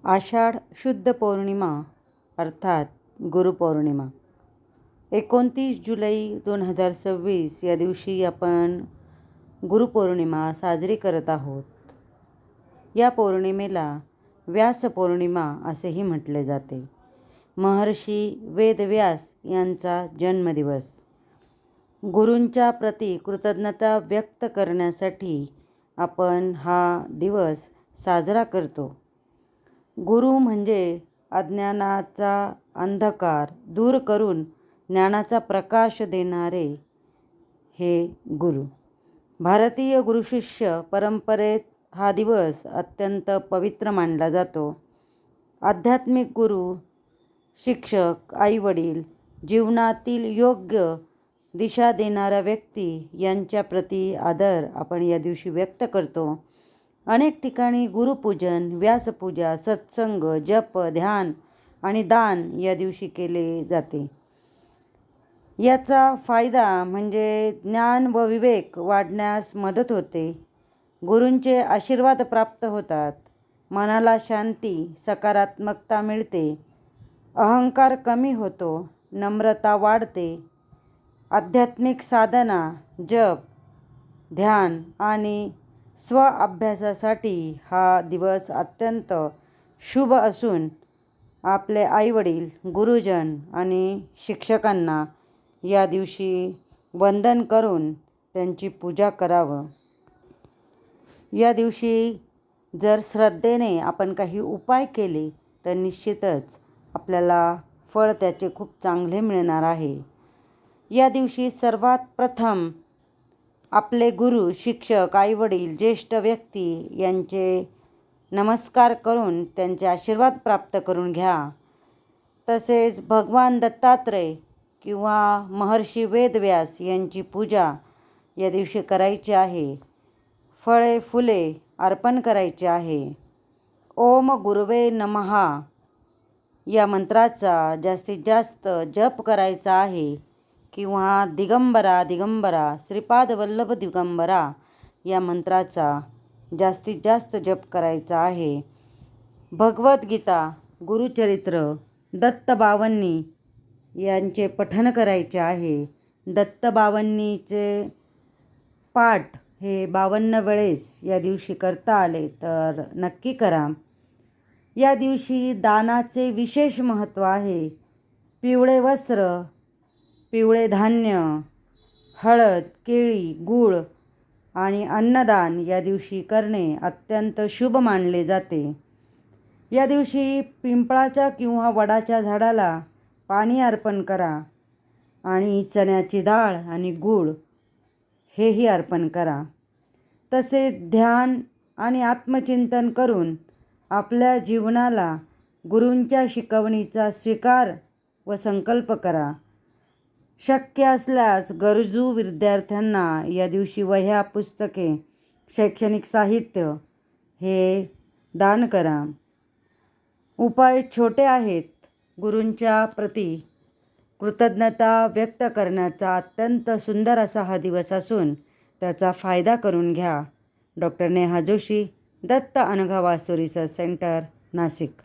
आषाढ शुद्ध पौर्णिमा अर्थात गुरुपौर्णिमा 29 जुलै 2026 या दिवशी आपण गुरुपौर्णिमा साजरी करत आहोत. या पौर्णिमेला व्यास पौर्णिमा असेही म्हटले जाते. महर्षी वेदव्यास यांचा जन्मदिवस. गुरूंच्या प्रती कृतज्ञता व्यक्त करण्यासाठी आपण हा दिवस साजरा करतो. गुरु म्हणजे अज्ञानाचा अंधकार दूर करून ज्ञानाचा प्रकाश देणारे हे गुरु. भारतीय गुरुशिष्य परंपरेत हा दिवस अत्यंत पवित्र मानला जातो. आध्यात्मिक गुरु, शिक्षक, आईवडील, जीवनातील योग्य दिशा देणाऱ्या व्यक्ती यांच्या प्रती आदर आपण या दिवशी व्यक्त करतो. अनेक ठिकाणी गुरुपूजन, व्यासपूजा, सत्संग, जप, ध्यान आणि दान या दिवशी केले जाते. याचा फायदा म्हणजे ज्ञान व विवेक वाढण्यास मदत होते. गुरूंचे आशीर्वाद प्राप्त होतात. मनाला शांती, सकारात्मकता मिळते. अहंकार कमी होतो. नम्रता वाढते. आध्यात्मिक साधना, जप, ध्यान आणि स्वअभ्यासासाठी हा दिवस अत्यंत शुभ असून आपले आईवडील, गुरुजन आणि शिक्षकांना या दिवशी वंदन करून त्यांची पूजा करावं. या दिवशी जर श्रद्धेने आपण काही उपाय केले तर निश्चितच आपल्याला फळ त्याचे खूप चांगले मिळणार आहे. या दिवशी सर्वात प्रथम आपले गुरु, शिक्षक, आईवडील, ज्येष्ठ व्यक्ती यांचे नमस्कार करून त्यांचे आशीर्वाद प्राप्त करून घ्या. तसेच भगवान दत्तात्रय किंवा महर्षी वेदव्यास यांची पूजा या दिवशी करायची आहे. फळे फुले अर्पण करायचे आहे. ओम गुरुवे नमः या मंत्राचा जास्तीत जास्त जप करायचा आहे किंवा दिगंबरा दिगंबरा श्रीपाद वल्लभ दिगंबरा या मंत्राचा जास्तीत जास्त जप करायचा आहे. भगवद्गीता, गुरुचरित्र, दत्तबावन्नी यांचे पठण करायचे आहे. दत्तबावन्नीचे पाठ हे 52 वेळेस या दिवशी करता आले तर नक्की करा. या दिवशी दानाचे विशेष महत्त्व आहे. पिवळे वस्त्र, पिवळे धान्य, हळद, केळी, गूळ आणि अन्नदान या दिवशी करणे अत्यंत शुभ मानले जाते. या दिवशी पिंपळाच्या किंवा वडाच्या झाडाला पाणी अर्पण करा आणि चण्याची डाळ आणि गूळ हेही अर्पण करा. तसेच ध्यान आणि आत्मचिंतन करून आपल्या जीवनाला गुरूंच्या शिकवणीचा स्वीकार व संकल्प करा. शक्य असल्यास गरजू विद्यार्थ्यांना या दिवशी वह्या, पुस्तके, शैक्षणिक साहित्य हे दान करा. उपाय छोटे आहेत. गुरूंच्या प्रती कृतज्ञता व्यक्त करण्याचा अत्यंत सुंदर असा हा दिवस असून त्याचा फायदा करून घ्या. डॉक्टर नेहा जोशी, दत्त अनघा वास्तू रिसर्च सेंटर, नाशिक.